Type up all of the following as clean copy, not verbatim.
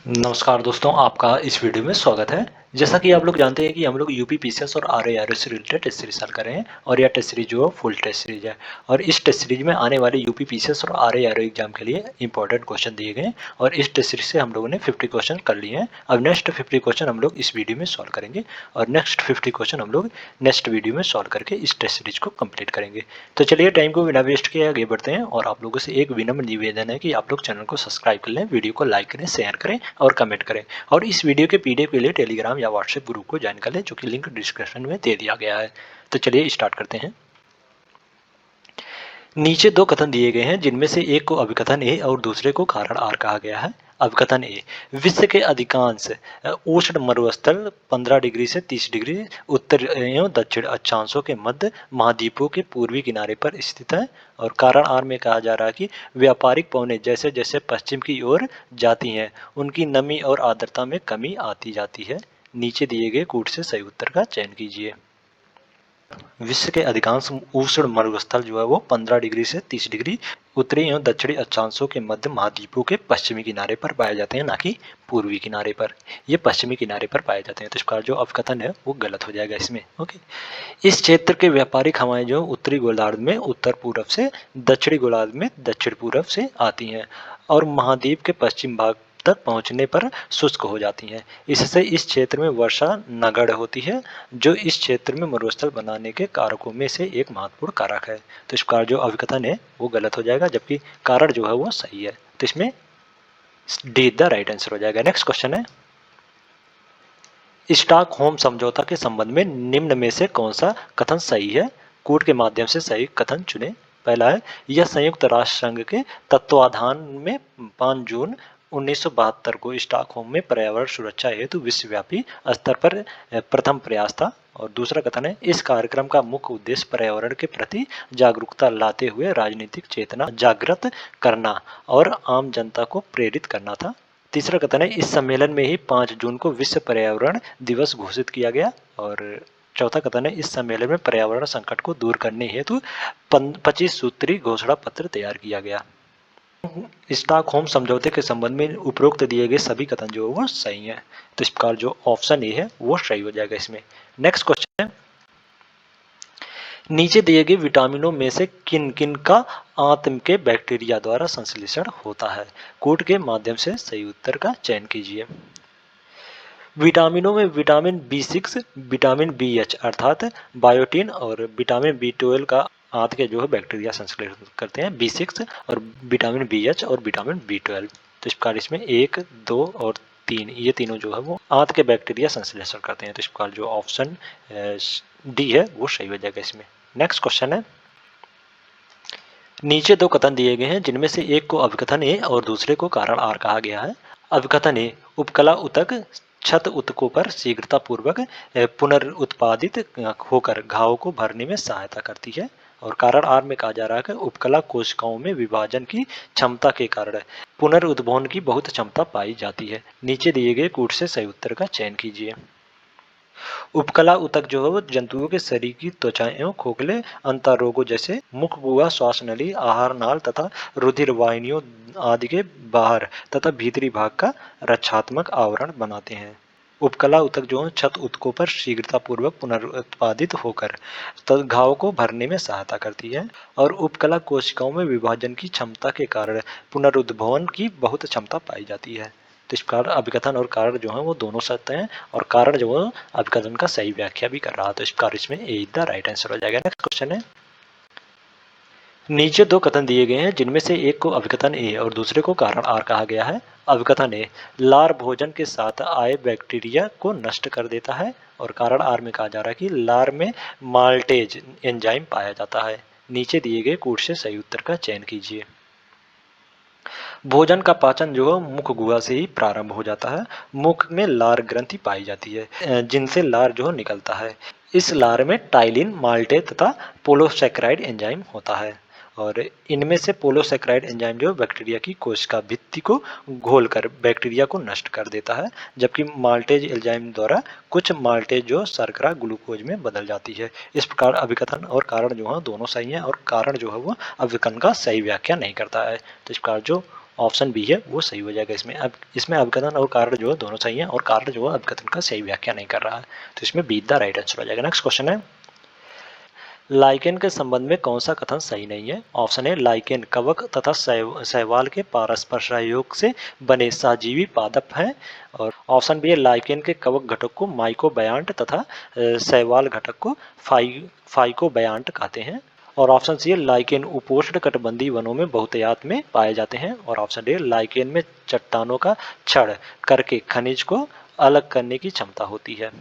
नमस्कार दोस्तों, आपका इस वीडियो में स्वागत है। जैसा कि आप लोग जानते हैं कि हम लोग यूपी पीसीएस और आरआरबी से रिलेटेड टेस्ट सीरीज हल कर रहे हैं और यह टेस्ट सीरीज जो है फुल टेस्ट सीरीज है। और इस टेस्ट सीरीज में आने वाले यूपी पीसीएस और आरआरबी एग्जाम के लिए इंपॉर्टेंट क्वेश्चन दिए गए हैं और इस टेस्ट सीरीज से हम लोगों ने 50 क्वेश्चन कर लिए हैं। अब नेक्स्ट 50 क्वेश्चन हम लोग इस वीडियो में सॉल्व करेंगे और नेक्स्ट 50 क्वेश्चन हम लोग नेक्स्ट वीडियो में सॉल्व करके इस टेस्ट सीरीज को कंप्लीट करेंगे। तो चलिए टाइम को बिना वेस्ट किए आगे बढ़ते हैं और आप लोगों से एक विनम्र निवेदन है कि आप लोग चैनल को सब्सक्राइब कर लें, वीडियो को लाइक करें, शेयर करें और कमेंट करें। और इस वीडियो के पीडीएफ के लिए टेलीग्राम या व्हाट्सएप ग्रुप को ज्वाइन कर लें, जो कि लिंक डिस्क्रिप्शन में दे दिया गया है। तो चलिए स्टार्ट करते हैं। नीचे दो कथन दिए गए हैं, जिनमें से एक को अभिकथन ए और दूसरे को कारण आर कहा गया है। अभिकथन ए, विश्व के अधिकांश उष्ण मरुस्थल 15 डिग्री से 30 डिग्री उत्तर एवं दक्षिण अक्षांशों के मध्य महाद्वीपों के पूर्वी किनारे पर स्थित है। और कारण आर में कहा जा रहा है कि व्यापारिक पवनें जैसे जैसे पश्चिम की ओर जाती हैं, उनकी नमी और आर्द्रता में कमी आती जाती है। नीचे दिए गए कूट से सही उत्तर का चयन कीजिए। विश्व के अधिकांश उष्ण मरुस्थल जो है वो 15 डिग्री से 30 डिग्री उत्तरी एवं दक्षिणी अक्षांशों के मध्य महाद्वीपों के पश्चिमी किनारे पर पाए जाते हैं, ना कि पूर्वी किनारे पर। ये पश्चिमी किनारे पर पाए जाते हैं, तो इसका जो अवकथन है वो गलत हो जाएगा इसमें। ओके। इस क्षेत्र के व्यापारिक हवाएं जो उत्तरी गोलार्ध में उत्तर पूर्व से, दक्षिणी गोलार्ध में दक्षिण पूर्व से आती हैं और महाद्वीप के पश्चिम भाग तक पहुंचने पर शुष्क हो जाती हैं। इससे इस क्षेत्र में वर्षा नगण्य होती है, जो इस क्षेत्र में मरुस्थल बनाने के कारकों में से एक महत्वपूर्ण कारक है। तो इसका जो अभिकथन है वो गलत हो जाएगा, जबकि कारण जो है वो सही है। तो इसमें डी द राइट आंसर हो जाएगा। नेक्स्ट क्वेश्चन है, स्टॉकहोम समझौता के संबंध में निम्न में से कौन सा कथन सही है? कूट के माध्यम से सही कथन चुनें। पहला है, यह संयुक्त राष्ट्र संघ के तत्वाधान में 5 जून 1972 को स्टॉकहोम में पर्यावरण सुरक्षा हेतु विश्वव्यापी स्तर पर प्रथम प्रयास था। और दूसरा कथन है, इस कार्यक्रम का मुख्य उद्देश्य पर्यावरण के प्रति जागरूकता लाते हुए राजनीतिक चेतना जागृत करना और आम जनता को प्रेरित करना था। तीसरा कथन है, इस सम्मेलन में ही 5 जून को विश्व पर्यावरण दिवस घोषित किया गया। और चौथा कथन है, इस सम्मेलन में पर्यावरण संकट को दूर करने हेतु 25 सूत्री घोषणा पत्र तैयार किया गया। स्टॉकहोम समझौते के संबंध में उपरोक्त दिए गए सभी कथन जो है वो सही है। तो इस प्रकार जो ऑप्शन ए है वो सही हो जाएगा इसमें। नेक्स्ट क्वेश्चन है, नीचे दिए गए विटामिनों में से किन किन का आंत के बैक्टीरिया द्वारा संश्लेषण होता है? कूट के माध्यम से सही उत्तर का चयन कीजिए। विटामिनों में विटामिन B6, विटामिन BH अर्थात बायोटिन और विटामिन B12 का आंत के जो है बैक्टीरिया संश्लेषण करते हैं, B6 और विटामिन BH और विटामिन B12। तो इस प्रकार इसमें 1, 2 और 3 ये तीनों जो है वो आंत के बैक्टीरिया संश्लेषण करते हैं। तो इस प्रकार जो ऑप्शन डी है वो सही हो जाएगा इसमें। नेक्स्ट क्वेश्चन है, नीचे दो कथन दिए गए हैं, जिनमें से एक को अभिकथन ए और दूसरे को कारण आर कहा गया है। अभिकथन ए, उपकला उतक छत उतकों पर शीघ्रता पूर्वक पुनरुत्पादित होकर घाव को भरने में सहायता करती है। और कारण आर में कहा जा रहा है कि उपकला कोशिकाओं में विभाजन की क्षमता के कारण पुनरुद्भवन की बहुत क्षमता पाई जाती है। नीचे दिए गए कूट से सही उत्तर का चयन कीजिए। उपकला ऊतक जो है वो जंतुओं के शरीर की त्वचा एवं खोखले अंतरोगों जैसे मुख, गुहा, श्वास नली, आहार नाल तथा रुधिर वाहिनियों आदि के बाहर तथा भीतरी भाग का रक्षात्मक आवरण बनाते हैं। उपकला ऊतक जो है छत ऊतकों पर शीघ्रतापूर्वक पुनरुत्पादित होकर घाव को भरने में सहायता करती है। और उपकला कोशिकाओं में विभाजन की क्षमता के कारण पुनरुद्भवन की बहुत क्षमता पाई जाती है। तो इस प्रकार अभिकथन और कारण जो है वो दोनों सत्य हैं और कारण जो है अभिकथन का सही व्याख्या भी कर रहा है। तो इस प्रकार इसमें ए द राइट आंसर हो जाएगा। नेक्स्ट क्वेश्चन है, नीचे दो कथन दिए गए हैं, जिनमें से एक को अभिकथन ए और दूसरे को कारण आर कहा गया है। अभिकथन ए, लार भोजन के साथ आए बैक्टीरिया को नष्ट कर देता है। और कारण आर में कहा जा रहा है कि लार में माल्टेज एंजाइम पाया जाता है। नीचे दिए गए कूट से सही उत्तर का चयन कीजिए। भोजन का पाचन जो है मुख गुहा से ही प्रारंभ हो जाता है। मुख में लार ग्रंथि पाई जाती है, जिनसे लार जो है निकलता है। इस लार में टाइलिन, माल्टे तथा पोलोसैकेराइड एंजाइम होता है। और इनमें से पोलोसैकेराइड एंजाइम जो बैक्टीरिया की कोशिका भित्ति को घोलकर बैक्टीरिया को नष्ट कर देता है, जबकि माल्टेज एंजाइम द्वारा कुछ माल्टेज जो शर्करा ग्लूकोज में बदल जाती है। इस प्रकार अभिकथन और कारण जो है दोनों सही हैं और कारण जो है वो अभिकथन का सही व्याख्या नहीं करता है। तो इस प्रकार जो ऑप्शन बी है वो सही हो जाएगा। इसमें अभिकथन और कारण जो है दोनों सही है और कारण जो है अभिकथन का सही व्याख्या नहीं कर रहा है, तो इसमें बी द राइट आंसर हो जाएगा। नेक्स्ट क्वेश्चन है, लाइकेन के संबंध में कौन सा कथन सही नहीं है? ऑप्शन है, लाइकेन कवक तथा शैवाल के पारस्पर सहयोग से बने सहजीवी पादप हैं। और ऑप्शन बी है, लाइकेन के कवक घटक को माइकोबयांट तथा शैवाल घटक को फाइकोबयांट कहते हैं। और ऑप्शन सी है, लाइकेन उपोष्ण कटिबंधीय वनों में बहुतायत में पाए जाते हैं। और ऑप्शन डी, लाइकेन में चट्टानों का क्षण करके खनिज को अलग करने की क्षमता होती है।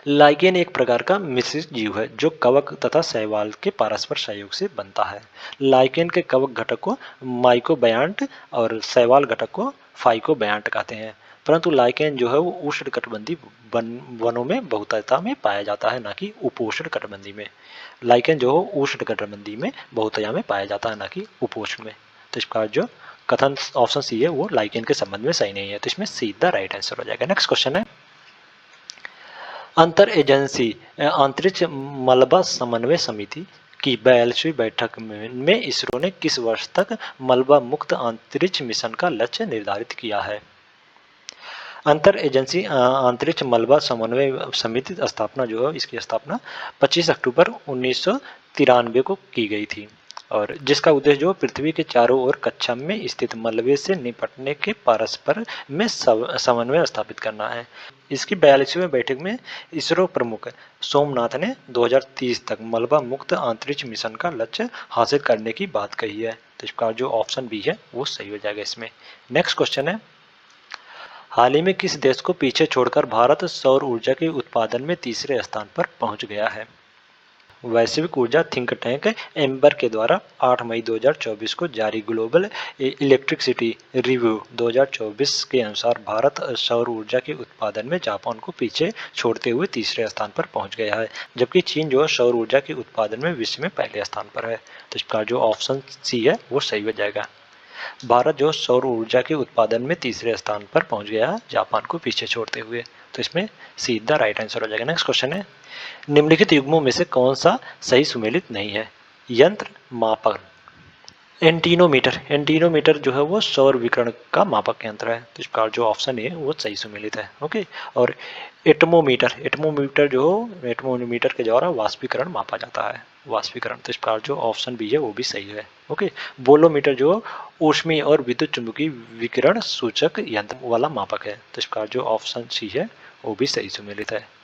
लाइकेन एक प्रकार का मिश्रित जीव है जो कवक तथा शैवाल के पारस्पर सहयोग से बनता है। लाइकेन के कवक घटक को माइकोबयांट और शैवाल घटक को फाइकोबयांट कहते हैं। परंतु लाइकेन जो है वो उष्णकटिबंधीय वनों में बहुतायत में पाया जाता है, ना कि उपोष्ण कटिबंधीय में। लाइकेन जो है उष्णकटिबंधीय में बहुतायत में पाया जाता है, ना कि उपोष्ण में। तो इसका जो कथन ऑप्शन सी है वो लाइकेन के संबंध में सही नहीं है, तो इसमें सीधा राइट आंसर हो जाएगा। नेक्स्ट क्वेश्चन है, अंतर एजेंसी अंतरिक्ष मलबा समन्वय समिति की 42वीं बैठक में इसरो ने किस वर्ष तक मलबा मुक्त अंतरिक्ष मिशन का लक्ष्य निर्धारित किया है? अंतर एजेंसी अंतरिक्ष मलबा समन्वय समिति स्थापना जो है, इसकी स्थापना 25 अक्टूबर 1993 को की गई थी और जिसका उद्देश्य जो पृथ्वी के चारों ओर कक्षा में स्थित मलबे से निपटने के परस्पर में समन्वय स्थापित करना है। इसकी 42वीं बैठक में इसरो प्रमुख सोमनाथ ने 2030 तक मलबा मुक्त अंतरिक्ष मिशन का लक्ष्य हासिल करने की बात कही है। तो इसका जो ऑप्शन बी है वो सही हो जाएगा इसमें। नेक्स्ट क्वेश्चन है, हाल ही में किस देश को पीछे छोड़कर भारत सौर ऊर्जा के उत्पादन में तीसरे स्थान पर पहुंच गया है? वैश्विक ऊर्जा थिंक टैंक एम्बर के द्वारा 8 मई 2024 को जारी ग्लोबल इलेक्ट्रिसिटी रिव्यू 2024 के अनुसार भारत सौर ऊर्जा के उत्पादन में जापान को पीछे छोड़ते हुए तीसरे स्थान पर पहुंच गया है, जबकि चीन जो सौर ऊर्जा के उत्पादन में विश्व में पहले स्थान पर है। तो इसका जो ऑप्शन सी है वो सही हो जाएगा। भारत जो सौर ऊर्जा के उत्पादन में तीसरे स्थान पर पहुंच गया है जापान को पीछे छोड़ते हुए, तो इसमें सीधा राइट आंसर हो जाएगा। नेक्स्ट क्वेश्चन है, निम्नलिखित युग्मों में से कौन सा सही सुमेलित नहीं है? यंत्र मापन, एंटीनोमीटर जो है वो सौर विकिरण का मापक यंत्र है, तो इसका जो ऑप्शन है वो सही सुमेलित है। ओके, और एटमोमीटर जो एटमोमीटर के द्वारा वाष्पीकरण मापा जाता है, वाष्पीकरण, तो इसका जो ऑप्शन बी है वो भी सही है। ओके, बोलोमीटर जो ऊष्मीय और विद्युत चुंबकीय विकिरण सूचक यंत्र वाला मापक है, तो इसका जो ऑप्शन सी है वो भी सही सुमेलित है।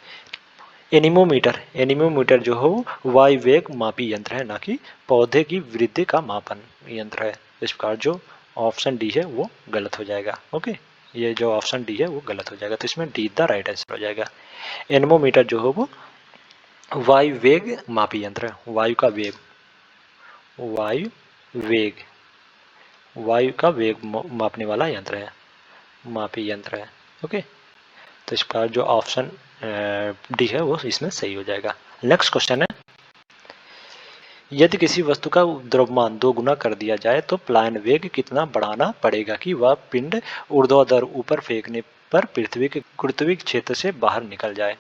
एनीमोमीटर जो है वायु वेग मापी यंत्र है, ना कि पौधे की वृद्धि का मापन यंत्र है। इस प्रकार जो ऑप्शन डी है वो गलत हो जाएगा। ओके, ये जो ऑप्शन डी है वो गलत हो जाएगा, तो इसमें डी द राइट आंसर हो जाएगा। एनीमोमीटर जो है वो वायु वेग मापी यंत्र है, वायु का वेग मापने वाला यंत्र है, मापी यंत्र है। ओके, तो इसका जो ऑप्शन डी है वो इसमें सही हो जाएगा। नेक्स्ट क्वेश्चन है, यदि किसी वस्तु का द्रव्यमान 2 गुना कर दिया जाए तो प्लायन वेग कितना बढ़ाना पड़ेगा कि वह पिंड ऊर्ध्वाधर ऊपर फेंकने पर पृथ्वी के गुरुत्वीय क्षेत्र से बाहर निकल जाए?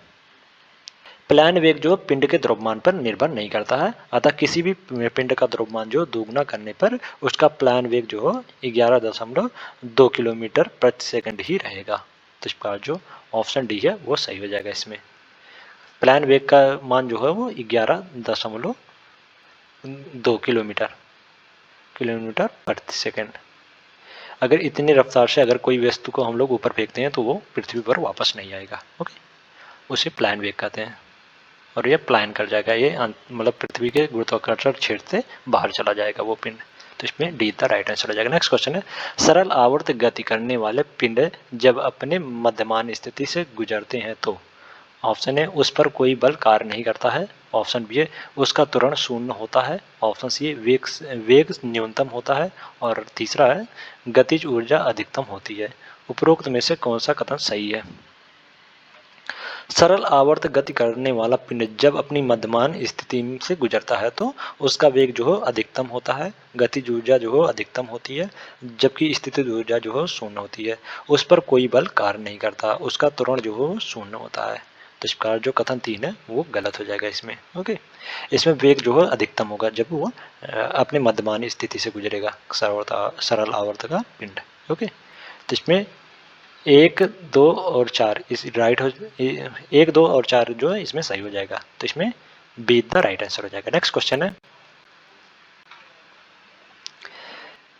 प्लायन वेग जो पिंड के द्रव्यमान पर निर्भर नहीं करता है, अतः किसी भी पिंड का द्रव्यमान जो दोगुना करने पर उसका प्लायन वेग जो 11.2 किलोमीटर प्रति सेकंड ही रहेगा। तो इसका जो ऑप्शन डी है वो सही हो जाएगा। इसमें प्लायन वेग का मान जो है वो 11.2 किलोमीटर प्रति सेकंड। अगर इतनी रफ्तार से अगर कोई वस्तु को हम लोग ऊपर फेंकते हैं तो वो पृथ्वी पर वापस नहीं आएगा। ओके, उसे प्लायन वेग कहते हैं और ये प्लायन कर जाएगा, ये मतलब पृथ्वी के गुरुत्वाकर्षण क्षेत्र से बाहर चला जाएगा वो पिंड। तो इसमें डी द राइट आंसर हो जाएगा। नेक्स्ट क्वेश्चन है, सरल आवर्त गति करने वाले पिंड जब अपने मध्यमान स्थिति से गुजरते हैं तो? ऑप्शन है, उस पर कोई बल कार्य नहीं करता है। ऑप्शन बी है, उसका त्वरण शून्य होता है। ऑप्शन सी है, वेग न्यूनतम होता है। और तीसरा है, गतिज ऊर्जा अधिकतम होती है। उपरोक्त में से कौन सा कथन सही है? सरल आवर्त गति करने वाला पिंड जब अपनी मध्यमान स्थिति से गुजरता है तो उसका वेग जो है अधिकतम होता है, गतिज ऊर्जा जो है अधिकतम होती है, जबकि स्थितिज ऊर्जा जो है शून्य होती है। उस पर कोई बल कार्य नहीं करता, उसका त्वरण जो है शून्य होता है। तो इस प्रकार जो कथन 3 है वो गलत हो जाएगा इसमें। ओके, इसमें वेग जो है अधिकतम होगा जब वो अपने मध्यमानी स्थिति से गुजरेगा सरल आवर्त का पिंड। ओके, तो इसमें 1, 2 और 4 इस राइट हो 1, 2 और 4 जो है इसमें सही हो जाएगा, तो इसमें बी द राइट आंसर हो जाएगा। नेक्स्ट क्वेश्चन है,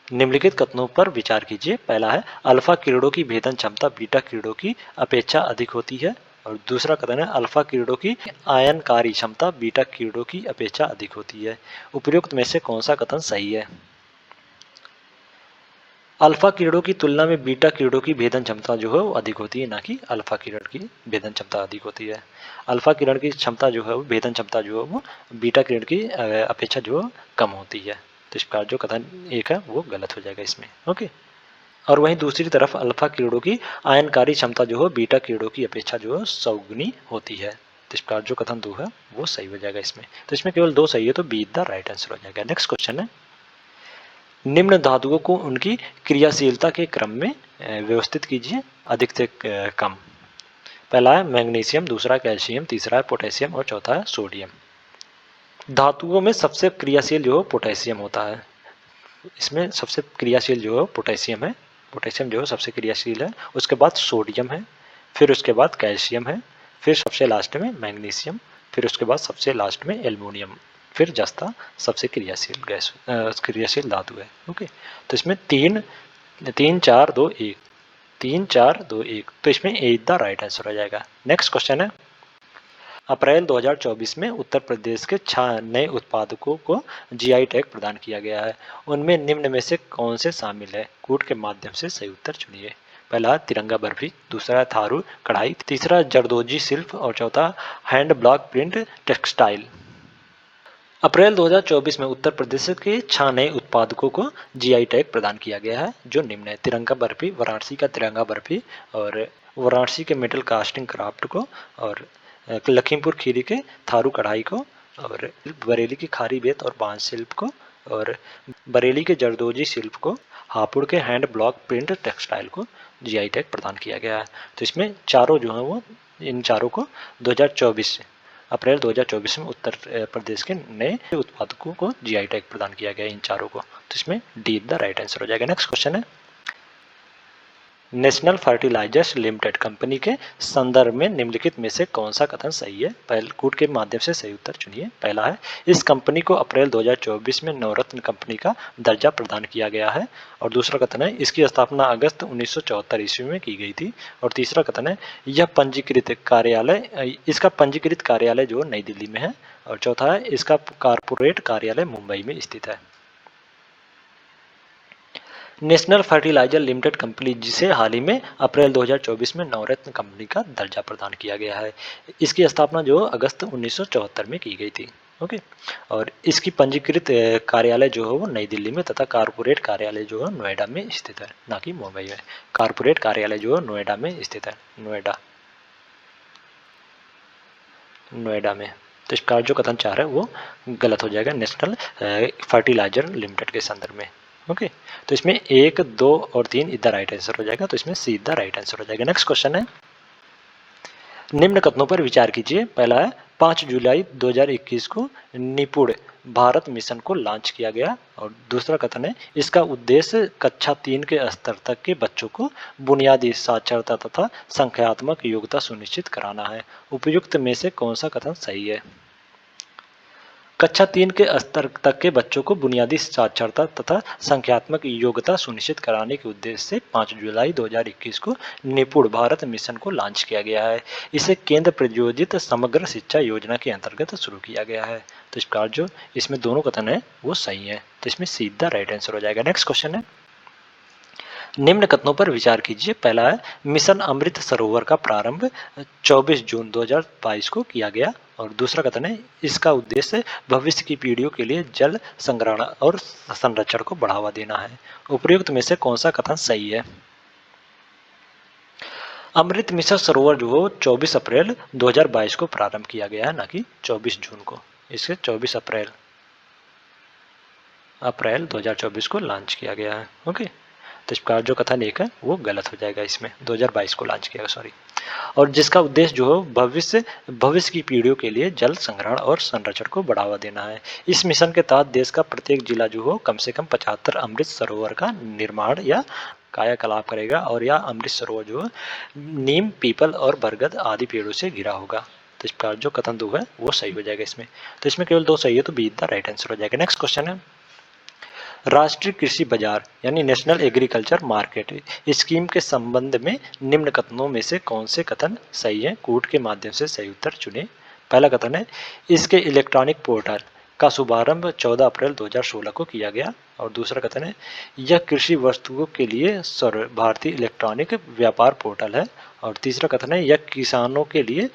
निम्नलिखित कथनों पर विचार कीजिए। पहला है अल्फा किरणों की भेदन क्षमता बीटा किरणों की अपेक्षा अधिक होती है, और दूसरा कथन है अल्फा किरणों की आयनकारी क्षमता बीटा किरणों की अपेक्षा अधिक होती है। उपयुक्त में से कौन सा कथन सही है? अल्फा किरणों की तुलना में बीटा किरणों की भेदन क्षमता जो है वो अधिक होती है, ना कि अल्फा किरण की भेदन क्षमता अधिक होती है। अल्फा किरण की क्षमता जो है वो भेदन क्षमता जो है वो बीटा किरण की अपेक्षा जो है कम होती है। तो इस प्रकार जो कथन 1 है वो गलत हो जाएगा इसमें। ओके, और वहीं दूसरी तरफ अल्फा किरणों की आयनकारी क्षमता जो है बीटा किरणों की अपेक्षा जो है 100 गुनी होती है। तो इस प्रकार जो कथन 2 है वो सही हो जाएगा इसमें। तो इसमें केवल 2 सही है, तो बी द राइट आंसर हो जाएगा। नेक्स्ट क्वेश्चन है, निम्न धातुओं को उनकी क्रियाशीलता के क्रम में व्यवस्थित कीजिए अधिक से कम। पहला है मैग्नीशियम, दूसरा कैल्शियम, तीसरा है पोटेशियम और चौथा है सोडियम। धातुओं में सबसे क्रियाशील जो है पोटेशियम होता है। इसमें सबसे क्रियाशील जो है पोटेशियम है। पोटेशियम जो है सबसे क्रियाशील है, उसके बाद सोडियम है, फिर उसके बाद कैल्शियम है, फिर सबसे लास्ट में मैग्नीशियम, फिर उसके बाद सबसे लास्ट में एल्युमिनियम, फिर जस्ता सबसे क्रियाशील धातु है। ओके, तो इसमें 3 3 4 2 1 3 4 2 1, तो इसमें ए द राइट आंसर हो जाएगा। नेक्स्ट क्वेश्चन है, अप्रैल 2024 में उत्तर प्रदेश के 6 नए उत्पादकों को जीआई टैग प्रदान किया गया है। उनमें निम्न में से कौन से शामिल है? कूट के माध्यम से सही उत्तर चुनिए। पहला तिरंगा बर्फी, दूसरा थारू कढ़ाई, तीसरा जरदोजी शिल्प और चौथा हैंड ब्लॉक प्रिंट टेक्सटाइल। अप्रैल 2024 में उत्तर प्रदेश के 6 नए उत्पादकों को जीआई टैग प्रदान किया गया है, जो निम्न है: तिरंगा बर्फी, वाराणसी का तिरंगा बर्फी, और वाराणसी के मेटल कास्टिंग क्राफ्ट को, और लखीमपुर खीरी के थारू कढ़ाई को, और बरेली की खारी बेत और बांस शिल्प को, और बरेली के जरदोजी शिल्प को, हापुड़ के हैंड ब्लॉक प्रिंट टेक्सटाइल को जीआई टैग प्रदान किया गया है। तो इसमें चारों जो है वो, इन चारों को 2024 अप्रैल 2024 में उत्तर प्रदेश के नए उत्पादकों को जीआई टैग प्रदान किया गया, इन चारों को। तो इसमें डी द राइट आंसर हो जाएगा। नेक्स्ट क्वेश्चन है, नेशनल फर्टिलाइजर्स लिमिटेड कंपनी के संदर्भ में निम्नलिखित में से कौन सा कथन सही है? पहले कूट के माध्यम से सही उत्तर चुनिए। पहला है इस कंपनी को अप्रैल 2024 में नवरत्न कंपनी का दर्जा प्रदान किया गया है, और दूसरा कथन है इसकी स्थापना अगस्त 1974 ईस्वी में की गई थी, और तीसरा कथन है यह पंजीकृत कार्यालय इसका पंजीकृत कार्यालय जो नई दिल्ली में है, और चौथा है इसका कारपोरेट कार्यालय मुंबई में स्थित है। नेशनल फर्टिलाइजर लिमिटेड कंपनी, जिसे हाल ही में अप्रैल 2024 में नवरत्न कंपनी का दर्जा प्रदान किया गया है, इसकी स्थापना जो अगस्त 1974 में की गई थी। ओके, और इसकी पंजीकृत कार्यालय जो है वो नई दिल्ली में तथा कारपोरेट कार्यालय जो है नोएडा में स्थित है, ना कि मुंबई में। कारपोरेट कार्यालय जो है नोएडा में स्थित है, नोएडा में। तो इसका जो कथन 4 है वो गलत हो जाएगा नेशनल फर्टिलाइजर लिमिटेड के संदर्भ में। ओके, तो इसमें 1, 2 और 3 इधर राइट आंसर हो जाएगा, तो इसमें सी द राइट आंसर हो जाएगा। नेक्स्ट क्वेश्चन है, निम्न कथनों पर विचार कीजिए। पहला है 5 जुलाई 2021 को निपुण भारत मिशन को लॉन्च किया गया, और दूसरा कथन है इसका उद्देश्य कक्षा 3 के स्तर तक के बच्चों को बुनियादी साक्षरता तथा संख्यात्मक योग्यता सुनिश्चित कराना है। उपयुक्त में से कौन सा कथन सही है? कक्षा 3 के स्तर तक के बच्चों को बुनियादी साक्षरता तथा संख्यात्मक योग्यता सुनिश्चित कराने के उद्देश्य से 5 जुलाई 2021 को निपुण भारत मिशन को लॉन्च किया गया है। इसे केंद्र प्रायोजित समग्र शिक्षा योजना के अंतर्गत शुरू किया गया है। तो इस प्रकार जो इसमें दोनों कथन है वो सही है, तो इसमें सीधा राइट आंसर हो जाएगा। नेक्स्ट क्वेश्चन है, निम्न कथनों पर विचार कीजिए। पहला है मिशन अमृत सरोवर का प्रारंभ 24 जून 2022 को किया गया, और दूसरा कथन है इसका उद्देश्य भविष्य की पीढ़ियों के लिए जल संग्रहण और संरक्षण को बढ़ावा देना है। उपयुक्त में से कौन सा कथन सही है? अमृत मिशन सरोवर जो है 24 अप्रैल 2022 को प्रारंभ किया गया है, ना कि 24 जून को। इसे 24 अप्रैल 2024 को लॉन्च किया गया है। ओके, तो इस प्रकार जो कथन एक है वो गलत हो जाएगा, इसमें 2022 को लॉन्च किया, सॉरी। और जिसका उद्देश्य जो है भविष्य की पीढ़ियों के लिए जल संग्रहण और संरक्षण को बढ़ावा देना है। इस मिशन के तहत देश का प्रत्येक जिला जो हो कम से कम 75 अमृत सरोवर का निर्माण या कायाकल्प करेगा, और यह अमृत सरोवर जो है नीम, पीपल और बरगद आदि पेड़ों से घिरा होगा। तो इस प्रकार जो कथन 2 है वो सही हो जाएगा इसमें। तो इसमें केवल 2 सही है, तो बी द राइट आंसर हो जाएगा। नेक्स्ट क्वेश्चन है, राष्ट्रीय कृषि बाजार यानी नेशनल एग्रीकल्चर मार्केट स्कीम के संबंध में निम्न कथनों में से कौन से कथन सही है? कूट के माध्यम से सही उत्तर चुनें। पहला कथन है, इसके इलेक्ट्रॉनिक पोर्टल का शुभारंभ 14 अप्रैल 2016 को किया गया। और दूसरा कथन है, यह कृषि वस्तुओं के लिए भारतीय इलेक्ट्रॉनिक व्यापार पोर्टल है। और तीसरा कथन है, यह किसानों के लिए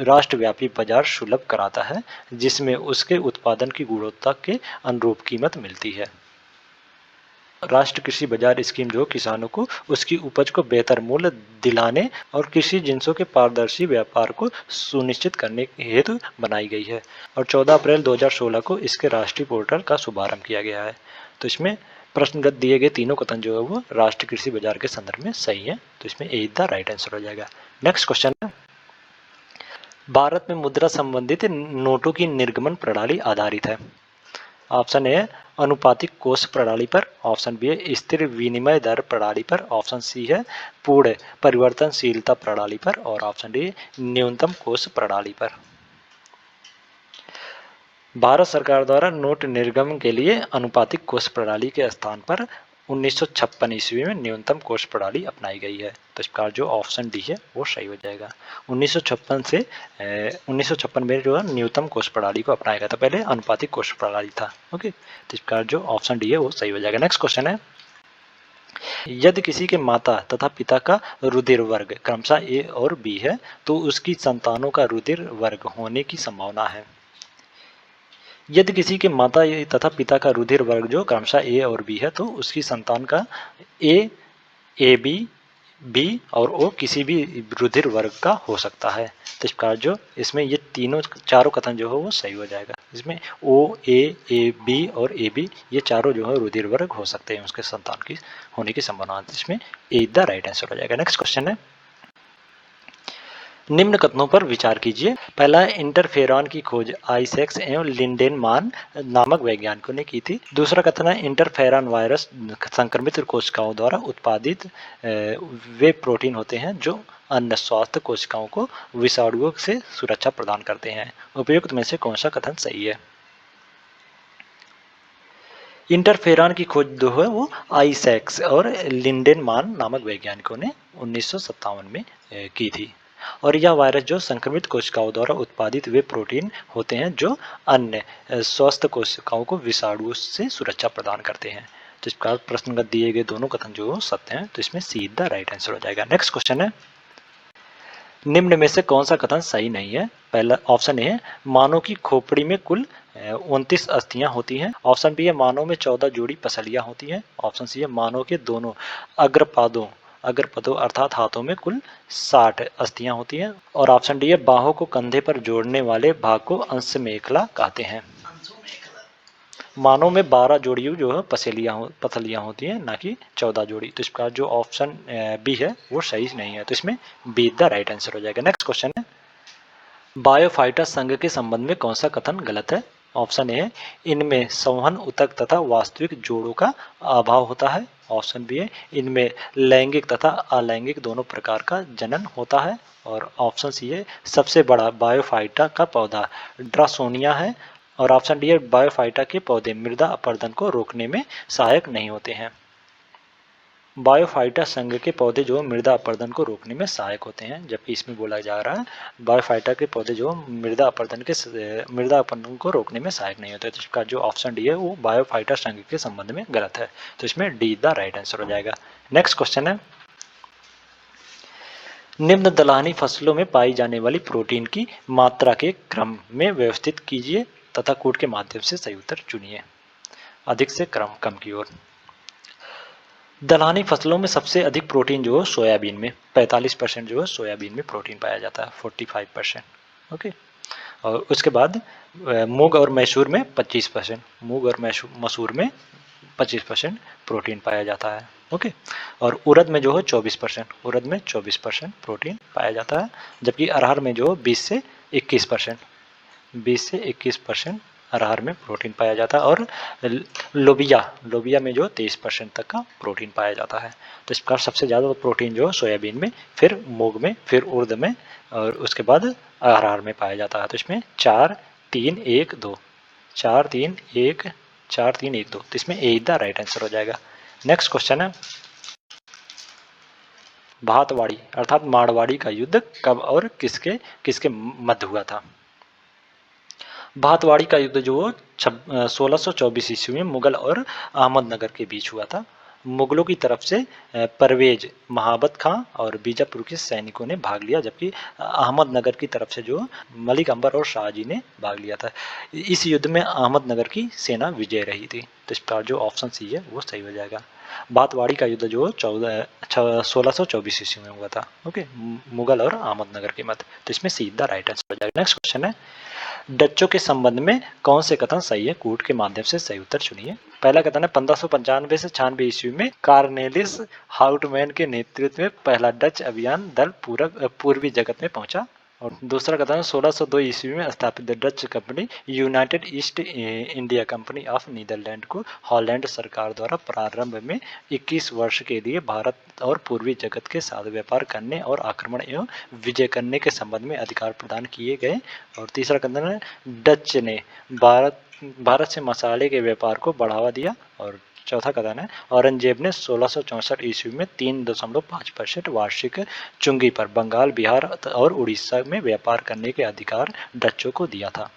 राष्ट्रव्यापी बाजार सुलभ कराता है, जिसमें उसके उत्पादन की गुणवत्ता के अनुरूप कीमत मिलती है। राष्ट्रीय कृषि बाजार स्कीम जो किसानों को उसकी उपज को बेहतर मूल्य दिलाने और कृषि जिंसों के पारदर्शी व्यापार को सुनिश्चित करने हेतु बनाई गई है। और 14 अप्रैल 2016 को इसके राष्ट्रीय पोर्टल का शुभारंभ किया गया है। तो इसमें प्रश्नगत दिए गए तीनों कथन जो है वो राष्ट्रीय कृषि बाजार के संदर्भ में सही है। तो इसमें ए द राइट आंसर हो जाएगा। नेक्स्ट क्वेश्चन है, भारत में मुद्रा संबंधित नोटों की निर्गमन प्रणाली आधारित है। ऑप्शन ए अनुपातिक कोष प्रणाली पर, ऑप्शन बी है स्थिर विनिमय दर प्रणाली पर, ऑप्शन सी है पूर्ण परिवर्तनशीलता प्रणाली पर, और ऑप्शन डी न्यूनतम कोष प्रणाली पर। भारत सरकार द्वारा नोट निर्गमन के लिए अनुपातिक कोष प्रणाली के स्थान पर 1956 ईस्वी में न्यूनतम कोष प्रणाली अपनाई गई है। तो इस प्रकार जो ऑप्शन डी है वो सही हो जाएगा। 1956 में जो है न्यूनतम कोष प्रणाली को अपनाया गया था, पहले अनुपातिक कोष प्रणाली था। ओके, तो इस प्रकार जो ऑप्शन डी है वो सही हो जाएगा। नेक्स्ट क्वेश्चन है, यदि किसी के माता तथा पिता का रुधिर वर्ग क्रमशः ए और बी है तो उसकी संतानों का रुधिर वर्ग होने की संभावना है। यदि किसी के माता तथा पिता का रुधिर वर्ग जो क्रमशः ए और बी है तो उसकी संतान का ए, ए बी, बी और ओ किसी भी रुधिर वर्ग का हो सकता है। तो इस प्रकार जो इसमें ये चारों कथन जो है वो सही हो जाएगा। इसमें ओ, ए बी और ए बी ये चारों जो है रुधिर वर्ग हो सकते हैं, उसके संतान की होने की संभावना। इसमें ए द राइट आंसर हो जाएगा। नेक्स्ट क्वेश्चन है, निम्न कथनों पर विचार कीजिए। पहला है, इंटरफेरॉन की खोज आइजैक्स एवं लिंडेनमान नामक वैज्ञानिकों ने की थी। दूसरा कथन है, इंटरफेरॉन वायरस संक्रमित कोशिकाओं द्वारा उत्पादित वे प्रोटीन होते हैं जो अन्य स्वास्थ्य कोशिकाओं को विषाणुओं से सुरक्षा प्रदान करते हैं। उपयुक्त में से कौन सा कथन सही है? इंटरफेरॉन की खोज जो है वो आइजैक्स और लिंडेनमान नामक वैज्ञानिकों ने 1957 में की थी। और यह वायरस जो संक्रमित कोशिकाओं द्वारा उत्पादित वे प्रोटीन होते हैं जो अन्य स्वस्थ कोशिकाओं को विषाणुओं से सुरक्षा प्रदान करते हैं। तो इस प्रकार प्रश्नगत दिए गए दोनों कथन जो सत्य हैं, तो इसमें सीधा राइट आंसर हो जाएगा। नेक्स्ट क्वेश्चन है, निम्न में से कौन सा कथन सही नहीं है? पहला ऑप्शन ए है, मानव की खोपड़ी में कुल 29 अस्थियां होती हैं। ऑप्शन बी है, मानव में 14 जोड़ी पसलियां होती हैं। ऑप्शन सी है, मानव के दोनों अग्रपदों अर्थात हाथों में कुल 60 अस्थियां होती हैं। और ऑप्शन डी है, बाहों को कंधे पर जोड़ने वाले भाग को अंश मेखला कहते हैं। मानव में 12 जोड़ी जो है पसलियां होती हैं, ना कि 14 जोड़ी। तो इसका जो ऑप्शन बी है वो सही नहीं है, तो इसमें बी द राइट आंसर हो जाएगा। नेक्स्ट क्वेश्चन है, बायोफाइटा संघ के संबंध में कौन सा कथन गलत है? ऑप्शन ए है, इनमें संवहन ऊतक तथा वास्तविक जोड़ों का अभाव होता है। ऑप्शन बी है, इनमें लैंगिक तथा अलैंगिक दोनों प्रकार का जनन होता है। और ऑप्शन सी है, सबसे बड़ा बायोफाइटा का पौधा ड्रासोनिया है। और ऑप्शन डी है, बायोफाइटा के पौधे मृदा अपरदन को रोकने में सहायक नहीं होते हैं। बायोफाइटा संघ के पौधे जो मृदा अपरदन को रोकने में सहायक होते हैं, जबकि इसमें बोला जा रहा है बायोफाइटा के पौधे जो मृदा अपरदन को रोकने में सहायक नहीं होते। तो इसका जो ऑप्शन डी है वो बायोफाइटा संघ के संबंध में गलत है, तो इसमें डी द राइट आंसर हो जाएगा। नेक्स्ट क्वेश्चन है, निम्न दलहनी फसलों में पाई जाने वाली प्रोटीन की मात्रा के क्रम में व्यवस्थित कीजिए तथा कोड के माध्यम से सही उत्तर चुनिए। अधिक से कम की ओर। दलहनी फसलों में सबसे अधिक प्रोटीन जो है सोयाबीन में 45% जो है सोयाबीन में प्रोटीन पाया जाता है, 45%। ओके, और उसके बाद मूंग और मैसूर में 25%, मूंग और मसूर में 25% प्रोटीन पाया जाता है। ओके, और उड़द में जो है 24%, उड़द में 24% प्रोटीन पाया जाता है, जबकि अरहर में जो 20 से 21%, 20 से 21% अरहर में प्रोटीन पाया जाता है, और लोबिया लोबिया में जो 23% तक का प्रोटीन पाया जाता है। तो इस प्रकार सबसे ज़्यादा प्रोटीन जो सोयाबीन में, फिर मूंग में, फिर उड़द में, और उसके बाद अरहर में पाया जाता है। तो इसमें 4 3 1 2, 4 3 1, 4 3 1 2, तो इसमें ए इज द राइट आंसर हो जाएगा। नेक्स्ट क्वेश्चन है, भातवाड़ी अर्थात मारवाड़ी का युद्ध कब और किसके किसके मध्य हुआ था? भातवाड़ी का युद्ध जो 1624 ईस्वी में मुगल और अहमदनगर के बीच हुआ था। मुगलों की तरफ से परवेज, महाबत खां और बीजापुर के सैनिकों ने भाग लिया, जबकि अहमदनगर की तरफ से जो मलिक अंबर और शाहजी ने भाग लिया था। इस युद्ध में अहमदनगर की सेना विजय रही थी। तो इस प्रकार जो ऑप्शन सी है वो सही हो जाएगा। भातवाड़ी का युद्ध जो 1624 ईस्वी में हुआ था। ओके, मुगल और अहमदनगर के मध्य। तो इसमें सीधा राइट आंसर हो जाएगा। नेक्स्ट क्वेश्चन है, डच्चों के संबंध में कौन से कथन सही है? कूट के माध्यम से सही उत्तर चुनिए। पहला कथन है, 1595 से 96 ईस्वी में कार्नेलिस हाउटमैन के नेतृत्व में पहला डच अभियान दल पूर्वी जगत में पहुंचा। और दूसरा कथन है, 1602 ईस्वी में स्थापित Dutch company United East India Company of Netherland को हॉलैंड सरकार द्वारा प्रारंभ में 21 वर्ष के लिए भारत और पूर्वी जगत के साथ व्यापार करने और आक्रमण एवं विजय करने के संबंध में अधिकार प्रदान किए गए। और तीसरा कथन है, डच ने भारत से मसाले के व्यापार को बढ़ावा दिया। और चौथा कथन है, औरंगजेब ने 1664 ईस्वी में 3.5% वार्षिक चुंगी पर बंगाल, बिहार और उड़ीसा में व्यापार करने के अधिकार डच्चों को दिया था।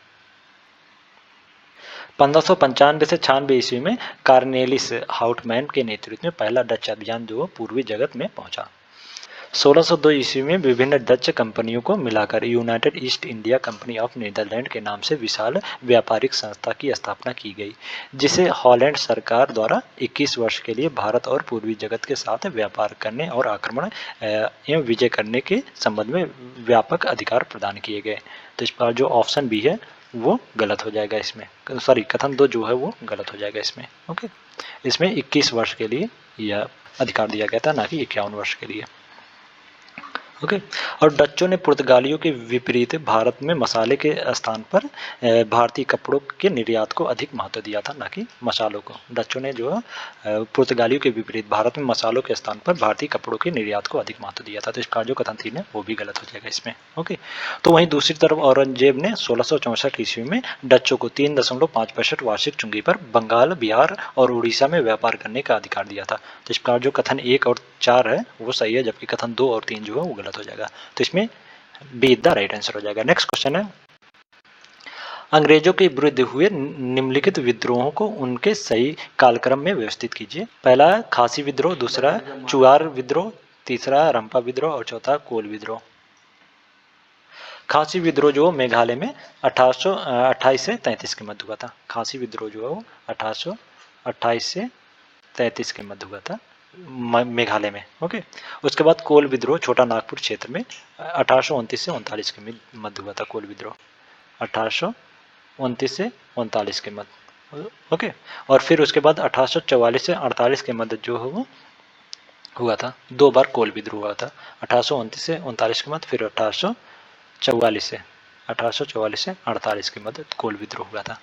1595 से 96 ईस्वी में कार्नेलिस हाउटमैन के नेतृत्व में पहला डच अभियान जो पूर्वी जगत में पहुंचा। 1602 ईस्वी में विभिन्न डच कंपनियों को मिलाकर United East India Company of Netherland के नाम से विशाल व्यापारिक संस्था की स्थापना की गई, जिसे हॉलैंड सरकार द्वारा 21 वर्ष के लिए भारत और पूर्वी जगत के साथ व्यापार करने और आक्रमण एवं विजय करने के संबंध में व्यापक अधिकार प्रदान किए गए। तो इस पर जो ऑप्शन बी है वो गलत हो जाएगा। इसमें सॉरी, कथन 2 जो है वो गलत हो जाएगा इसमें। ओके, इसमें 21 वर्ष के लिए यह अधिकार दिया गया था, ना कि 51 वर्ष के लिए। ओके, और डच्चों ने पुर्तगालियों के विपरीत भारत में मसाले के स्थान पर भारतीय कपड़ों के निर्यात को अधिक महत्व दिया था, ना कि मसालों को। डच्चों ने जो है पुर्तगालियों के विपरीत भारत में मसालों के स्थान पर भारतीय कपड़ों के निर्यात को अधिक महत्व दिया था। तो इसका जो कथन 3 है वो भी गलत हो जाएगा इसमें। ओके, तो वहीं दूसरी तरफ औरंगजेब ने 1664 ईस्वी में डच्चों को 3.5% वार्षिक चुंगी पर बंगाल, बिहार और उड़ीसा में व्यापार करने का अधिकार दिया था। तो इस प्रकार जो कथन 1 और 4 है वो सही है, जबकि कथन 2 और 3 जो है वो गलत हो जाएगा। तो इसमें बी द राइट आंसर हो जाएगा। नेक्स्ट क्वेश्चन है, अंग्रेजों के विरुद्ध हुए निम्नलिखित विद्रोहों को उनके सही कालक्रम में व्यवस्थित कीजिए। पहला है खासी विद्रोह, दूसरा चुआर विद्रोह, तीसरा रंपा विद्रोह और चौथा कोल विद्रोह। खासी विद्रोह जो मेघालय में 1828 से 33 के मध्य हुआ था। खासी विद्रोह जो है वो 1828 से 33 के मध्य हुआ था मेघालय में। ओके, उसके बाद कोल विद्रोह छोटा नागपुर क्षेत्र में 1829 से 39 के मध्य हुआ था। कोल विद्रोह 1829 से 39 के मध्य। ओके, और फिर उसके बाद 1844 से 48 के मध्य जो है वो हुआ था। 2 बार कोल विद्रोह हुआ था, 1829 से 39 के मध्य, फिर 1844 से 48 के मध्य कोल विद्रोह हुआ था।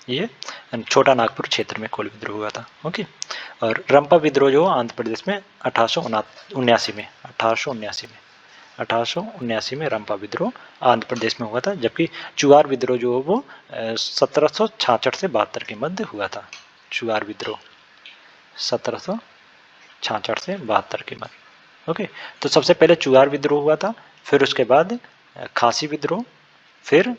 ये छोटा नागपुर क्षेत्र में कोल विद्रोह हुआ था। ओके, और रंपा विद्रोह जो आंध्र प्रदेश में 1879 में रंपा विद्रोह आंध्र प्रदेश में हुआ था, जबकि चुआर विद्रोह जो वो 1766 से 72 के मध्य हुआ था। चुआर विद्रोह 1766 से 72 के मध्य। ओके, तो सबसे पहले चुआर विद्रोह हुआ था, फिर उसके बाद खासी विद्रोह, फिर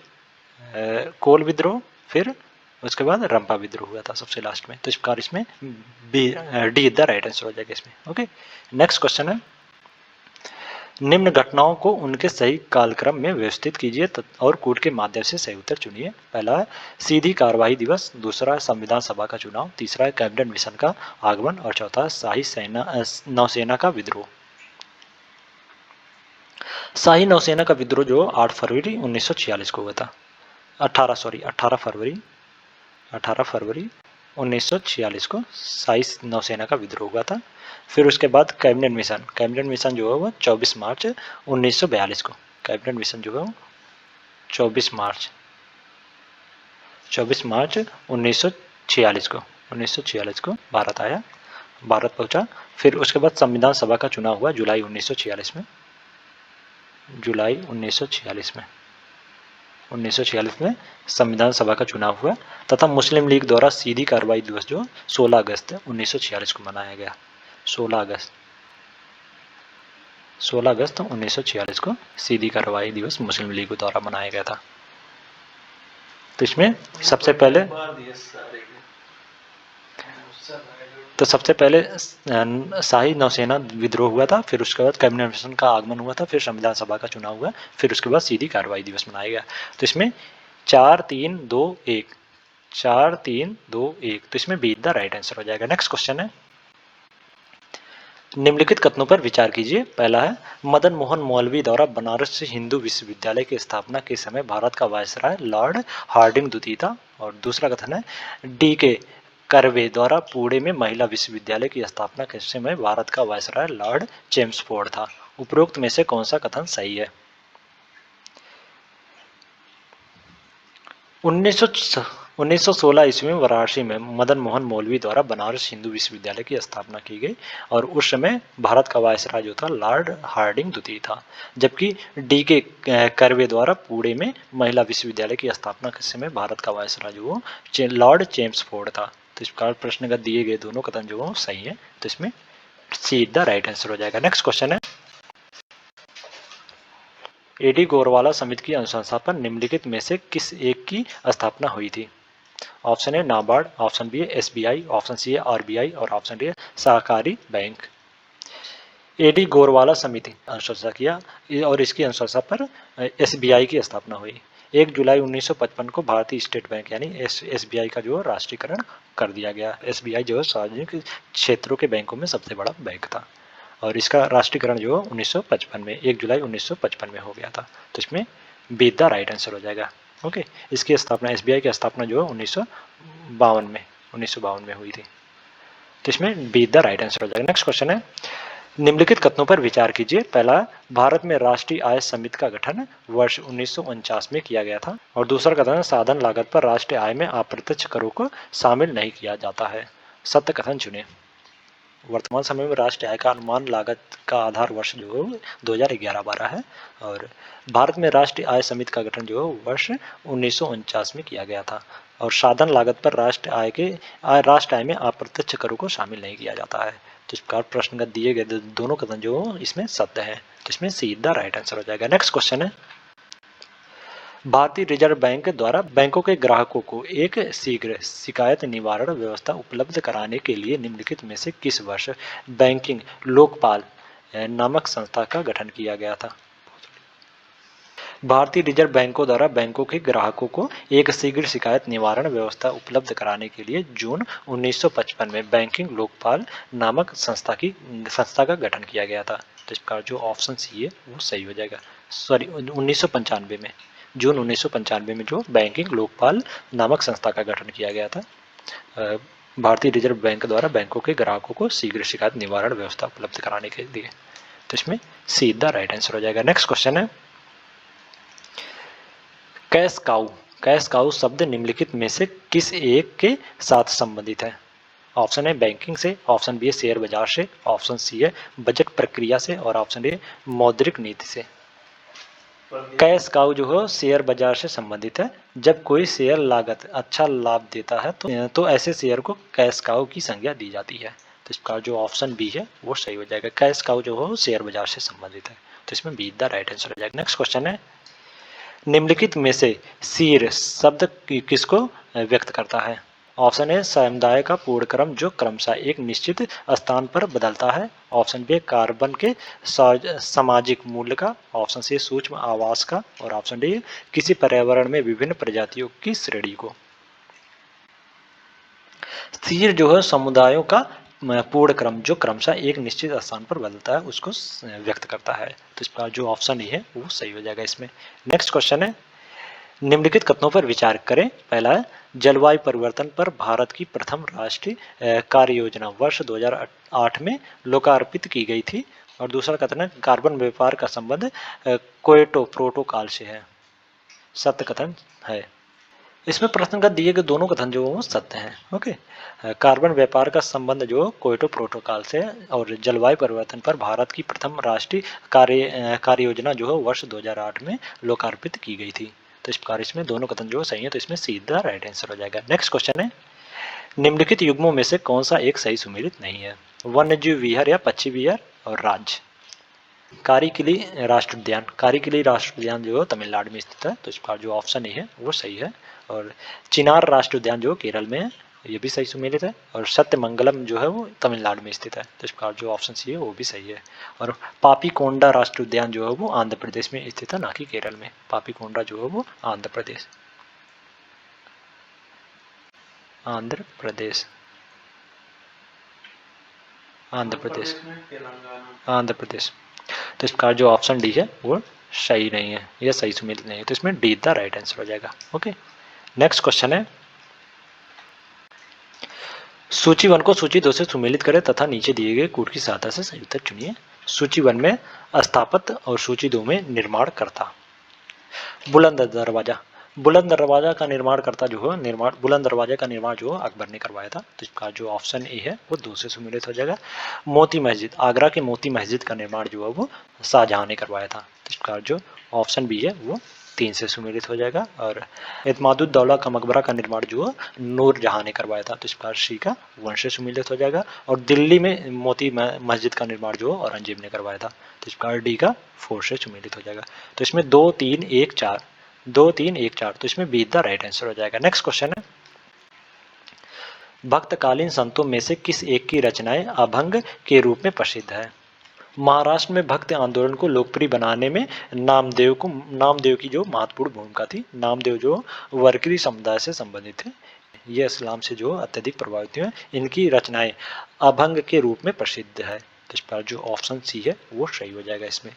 कोल विद्रोह, फिर उसके बाद रंपा विद्रोह हुआ था सबसे लास्ट में। तो इस प्रकार इसमें डी द राइट आंसर हो जाएगा इसमें। ओके, नेक्स्ट क्वेश्चन है, निम्न घटनाओं को उनके सही कालक्रम में व्यवस्थित कीजिए और कूट के माध्यम से सही उत्तर चुनिए। पहला है सीधी कार्यवाही दिवस, दूसरा है संविधान सभा का चुनाव, तीसरा है कैबिनेट मिशन का आगमन और चौथा है शाही नौसेना का विद्रोह। शाही नौसेना का विद्रोह जो 8 फरवरी 1946 को हुआ था। 18 फरवरी 1946 को शाही नौसेना का विद्रोह हुआ था। फिर उसके बाद कैबिनेट मिशन जो है वो 24 मार्च 1942 को, कैबिनेट मिशन जो है वो 24 मार्च 1946 को भारत आया, भारत पहुंचा। फिर उसके बाद संविधान सभा का चुनाव हुआ जुलाई 1946 में, जुलाई 1946 में संविधान सभा का चुनाव हुआ तथा मुस्लिम लीग द्वारा सीधी कार्रवाई दिवस जो 16 अगस्त 1946 को मनाया गया। 16 अगस्त 1946 को सीधी कार्रवाई दिवस मुस्लिम लीग द्वारा मनाया गया था। तो इसमें सबसे पहले शाही नौसेना विद्रोह हुआ था, फिर उसके बाद कैबिनेट मिशन का आगमन हुआ था, फिर संविधान सभा का चुनाव हुआ, फिर उसके बाद सीधी कार्रवाई दिवस मनाया गया। तो इसमें 4-3-2-1 तो इसमें बी द राइट आंसर हो जाएगा। नेक्स्ट क्वेश्चन है, निम्नलिखित कथनों पर विचार कीजिए। पहला है, मदन मोहन मौलवी द्वारा बनारस हिंदू विश्वविद्यालय की स्थापना के समय भारत का वायसराय लॉर्ड हार्डिंग द्वितीय था। और दूसरा कथन है, डी.के. कर्वे द्वारा पुणे में महिला विश्वविद्यालय की स्थापना के समय भारत का वायसराय लॉर्ड चेम्सफोर्ड था। उपरोक्त में से कौन सा कथन सही है? 1916 ईस्वी में वाराणसी में मदन मोहन मौलवी द्वारा बनारस हिंदू विश्वविद्यालय की स्थापना की गई और उस समय भारत का वायसराय जो था लॉर्ड हार्डिंग द्वितीय था, जबकि डी.के. कर्वे द्वारा पुणे में महिला विश्वविद्यालय की स्थापना के समय भारत का वायसराय जो लॉर्ड चेम्सफोर्ड था। तो इस प्रकार प्रश्न का दिए गए दोनों कथन जो सही है, तो इसमें सी द राइट आंसर हो जाएगा। नेक्स्ट क्वेश्चन है, एडी गोरवाला समिति की अनुशंसा पर निम्नलिखित में से किस एक की स्थापना हुई थी? Option A NABARD, option B है एसबीआई, ऑप्शन सी है आरबीआई और ऑप्शन डी है सहकारी बैंक। एडी गोरवाला समिति अनुशंसा किया और इसकी अनुशंसा पर एसबीआई की स्थापना हुई। 1 जुलाई 1955 को भारतीय स्टेट बैंक यानी एसबीआई का जो राष्ट्रीयकरण कर दिया गया। एसबीआई जो सार्वजनिक क्षेत्रों के बैंकों में सबसे बड़ा बैंक था और इसका राष्ट्रीयकरण जो 1955 में 1 जुलाई 1955 में हो गया था। तो इसमें बी द राइट आंसर हो जाएगा। ओके, इसकी स्थापना एसबीआई की स्थापना जो है 1952 में हुई थी। तो इसमें बी द राइट आंसर हो जाएगा। नेक्स्ट क्वेश्चन है, निम्नलिखित कथनों पर विचार कीजिए। पहला, भारत में राष्ट्रीय आय समिति का गठन वर्ष 1949 में किया गया था। और दूसरा कथन, साधन लागत पर राष्ट्रीय आय में अप्रत्यक्ष करों को शामिल नहीं किया जाता है। सत्य कथन चुने। वर्तमान समय में राष्ट्रीय आय का अनुमान लागत का आधार वर्ष जो 2011-12 है और भारत में राष्ट्रीय आय समिति का गठन जो वर्ष 1949 में किया गया था और साधन लागत पर राष्ट्रीय आय में अप्रत्यक्ष करों को शामिल नहीं किया जाता है। तो इस प्रकार प्रश्न का दिए गए दोनों कथन जो इसमें सत्य है, तो इसमें सीधा राइट आंसर हो जाएगा। नेक्स्ट क्वेश्चन है, भारतीय रिजर्व बैंक द्वारा बैंकों के ग्राहकों को एक शीघ्र शिकायत निवारण व्यवस्था उपलब्ध कराने के लिए निम्नलिखित में से किस वर्ष बैंकिंग लोकपाल नामक संस्था का गठन किया गया था? भारतीय रिजर्व बैंकों द्वारा बैंकों के ग्राहकों को एक शीघ्र शिकायत निवारण व्यवस्था उपलब्ध कराने के लिए जून 1955 में बैंकिंग लोकपाल नामक संस्था का गठन किया गया था। तो इस प्रकार जो ऑप्शन सी है वो सही हो जाएगा। सॉरी, 1995 में, जून 1995 में जो बैंकिंग लोकपाल नामक संस्था का गठन किया गया था भारतीय रिजर्व बैंक द्वारा बैंकों के ग्राहकों को शीघ्र शिकायत निवारण व्यवस्था उपलब्ध कराने के लिए। तो इसमें सीधा राइट आंसर हो जाएगा। नेक्स्ट क्वेश्चन है, कैश काउ शब्द निम्नलिखित में से किस एक के साथ संबंधित है? ऑप्शन है बैंकिंग से, ऑप्शन बी है शेयर बाजार से, ऑप्शन सी है बजट प्रक्रिया से और ऑप्शन डी मौद्रिक नीति से। कैश काउ जो है शेयर बाजार से संबंधित है। जब कोई शेयर लागत अच्छा लाभ देता है तो ऐसे शेयर को कैश काउ की संज्ञा दी जाती है। तो इसका जो ऑप्शन बी है वो सही हो जाएगा। कैश काउ जो है शेयर बाजार से संबंधित है, तो इसमें बी द राइट आंसर हो जाएगा। नेक्स्ट क्वेश्चन है, निम्नलिखित में से शीर शब्द किसको व्यक्त करता है? ऑप्शन ए समुदाय का पूर्ण क्रम जो क्रमशः एक निश्चित स्थान पर बदलता है, ऑप्शन बी कार्बन के सामाजिक मूल्य का, ऑप्शन सी सूक्ष्म आवास का और ऑप्शन डी किसी पर्यावरण में विभिन्न प्रजातियों की श्रेणी को। शीर जो है समुदायों का पूर्ण क्रम जो क्रमशः एक निश्चित स्थान पर बदलता है उसको व्यक्त करता है। तो इसका जो ऑप्शन ही है वो सही हो जाएगा इसमें। नेक्स्ट क्वेश्चन है, निम्नलिखित कथनों पर विचार करें। पहला है, जलवायु परिवर्तन पर भारत की प्रथम राष्ट्रीय कार्य योजना वर्ष 2008 में लोकार्पित की गई थी। और दूसरा कथन है, कार्बन व्यापार का संबंध क्योटो प्रोटोकॉल से है। सत्य कथन है। इसमें प्रश्न का दिए गए दोनों कथन जो वो सत्य हैं। ओके, कार्बन व्यापार का संबंध जो क्योटो प्रोटोकॉल से है और जलवायु परिवर्तन पर भारत की प्रथम राष्ट्रीय कार्य योजना जो है वर्ष 2008 में लोकार्पित की गई थी। तो इस प्रकार इसमें दोनों कथन जो सही है, तो इसमें सीधा राइट आंसर हो जाएगा। नेक्स्ट क्वेश्चन है, निम्नलिखित युग्मों में से कौन सा एक सही सुमेलित नहीं है? वन्यजीव विहार या पक्षी विहार और राज्य। कारिकिली राष्ट्रीय उद्यान, कारिकिली राष्ट्रीय उद्यान जो तमिलनाडु में स्थित है, तो इसका जो ऑप्शन ए है वो सही है। और चिनार राष्ट्रीय उद्यान जो केरल में है, ये भी सही सुमेलित है। और सत्यमंगलम जो है वो तमिलनाडु में स्थित है, तो इसका जो ऑप्शन सी है वो भी सही है। और पापीकोंडा राष्ट्रीय उद्यान जो है वो आंध्र प्रदेश में स्थित है, ना कि केरल में। पापीकोंडा जो है वो आंध्र प्रदेश आंध्र प्रदेश आंध्र प्रदेश आंध्र प्रदेश। तो इसका जो ऑप्शन डी है वो सही नहीं है, यह सही सुमेलित नहीं है, तो इसमें डी द राइट आंसर हो जाएगा। ओके, नेक्स्ट क्वेश्चन है, सूची 1 को सूची 2 से सुमेलित करें तथा नीचे दिए गए कूट की सहायता से सही उत्तर चुनिए। सूची 1 में स्थापत्य और सूची 2 में निर्माणकर्ता। बुलंद दरवाजा, बुलंद दरवाजा का निर्माण करता जो है बुलंद दरवाजे का निर्माण जो अकबर ने करवाया था, तो इसका जो ऑप्शन ए है वो 2 से सुमेलित हो जाएगा। मोती मस्जिद, आगरा की मोती मस्जिद का निर्माण जो है वो शाहजहां ने करवाया था, तो इसका जो ऑप्शन बी है वो 3 से सुमेलित हो जाएगा। और एतमादुद्दौला का मकबरा का निर्माण जो है नूरजहां ने करवाया था, तो इसका सी का 1 से सुमेलित हो जाएगा। और दिल्ली में मोती मस्जिद का निर्माण जो औरंगजेब ने करवाया था, तो इसका डी का 4 से सुमेलित हो जाएगा। तो इसमें 2 3 1 4 2 3 1 4, तो इसमें बी द राइट आंसर हो जाएगा। नेक्स्ट क्वेश्चन है, भक्तकालीन संतों में से किस एक की रचनाएं अभंग के रूप में प्रसिद्ध है? महाराष्ट्र में भक्त आंदोलन को लोकप्रिय बनाने में नामदेव की जो महत्वपूर्ण भूमिका थी। नामदेव जो वारकरी समुदाय से संबंधित थे, ये इस्लाम से जो अत्यधिक प्रभावित हुए, इनकी रचनाएं अभंग के रूप में प्रसिद्ध है, तो इस पर जो ऑप्शन सी है वो सही हो जाएगा। इसमें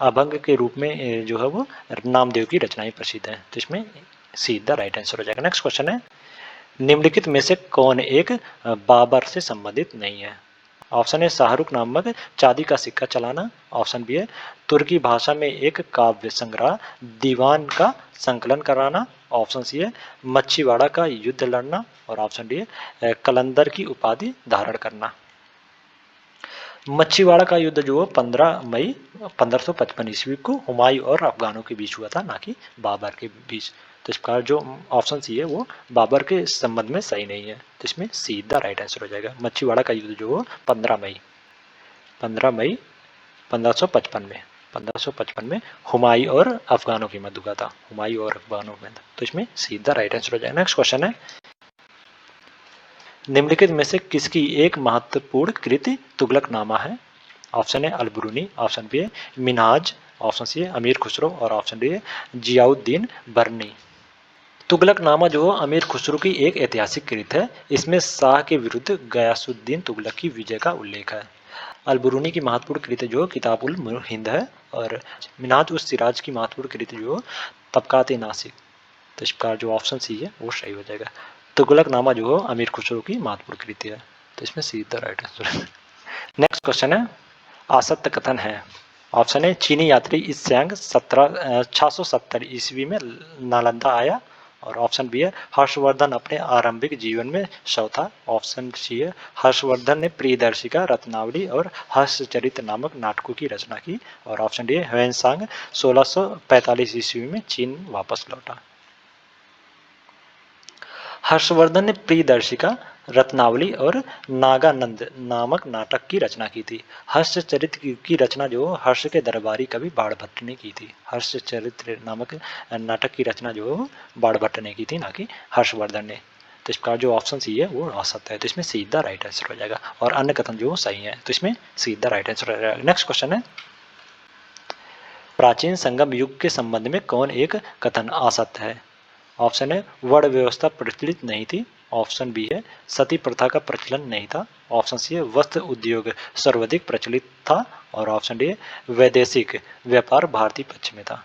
अभंग के रूप में जो है वो नामदेव की रचनाएं प्रसिद्ध हैं, तो इसमें सी द राइट आंसर हो जाएगा। नेक्स्ट क्वेश्चन है, निम्नलिखित में से कौन एक बाबर से संबंधित नहीं है? ऑप्शन ए, शाहरुख नामक चांदी का सिक्का चलाना। ऑप्शन बी है, तुर्की भाषा में एक काव्य संग्रह दीवान का संकलन कराना। ऑप्शन सी है, मच्छीवाड़ा का युद्ध लड़ना। और ऑप्शन डी है, कलंदर की उपाधि धारण करना। मच्छीवाड़ा का युद्ध जो 15 मई 1555 ईस्वी को हुमायूं और अफगानों के बीच हुआ था, ना कि बाबर के बीच। तो इसका जो ऑप्शन सी है वो बाबर के संबंध में सही नहीं है, तो इसमें सीधा राइट आंसर हो जाएगा। मच्छीवाड़ा का युद्ध जो 15 मई 1555 में हुमायूं और अफगानों के मध्य हुआ था, हुमायूं और अफगानों में, तो इसमें सीधा राइट आंसर हो जाएगा। नेक्स्ट क्वेश्चन है, निम्नलिखित में से किसकी एक महत्वपूर्ण कृति तुगलकनामा है? ऑप्शन है अलबरूनी, ऑप्शन बी है मिनहाज, ऑप्शन सी है अमीर खुसरो और ऑप्शन डी है जियाउद्दीन बर्नी। तुगलकनामा जो अमीर खुसरो की एक ऐतिहासिक कृत है, इसमें शाह के विरुद्ध गयासुद्दीन तुगलक की विजय का उल्लेख है। अलबरूनी की महत्वपूर्ण कृत जो किताबुल हिंद है और मिनहाज उस सिराज की महत्वपूर्ण कृत जो तबकात नासिक, तो इसका जो ऑप्शन सी है वो सही हो जाएगा। तुगलकनामा जो अमीर खुसरो की महत्वपूर्ण कृति है, तो इसमें सीधा राइट आंसर है। नेक्स्ट क्वेश्चन है, असत्य कथन है। ऑप्शन है, चीनी यात्री इत्स्यांग 670 ईस्वी में नालंदा आया। और ऑप्शन बी है, हर्षवर्धन अपने आरंभिक जीवन में शव था। ऑप्शन सी है, हर्षवर्धन ने प्रियदर्शिका, रत्नावली और हर्षचरित नामक नाटकों की रचना की। और ऑप्शन डी है, ह्वेनसांग 1645 ईस्वी में चीन वापस लौटा। हर्षवर्धन ने प्रियदर्शिका, रत्नावली और नागानंद नामक नाटक की रचना की थी। हर्षचरित की रचना जो हर्ष के दरबारी कवि बाणभट्ट ने की थी। हर्षचरित्र नामक नाटक की रचना जो बाणभट्ट ने की थी, ना कि हर्षवर्धन ने। तो इसका जो ऑप्शन सी है वो असत्य है, तो इसमें सीधा राइट आंसर हो जाएगा। और अन्य कथन जो सही है, तो इसमें सीधा राइट आंसर हो जाएगा। नेक्स्ट क्वेश्चन है, प्राचीन संगम युग के संबंध में कौन एक कथन असत्य है? ऑप्शन है, वर्ण व्यवस्था प्रचलित नहीं थी। ऑप्शन बी है, सती प्रथा का प्रचलन नहीं था। ऑप्शन सी है, वस्त्र उद्योग सर्वाधिक प्रचलित था। और ऑप्शन डी है, वैदेशिक व्यापार भारतीय पक्ष में था।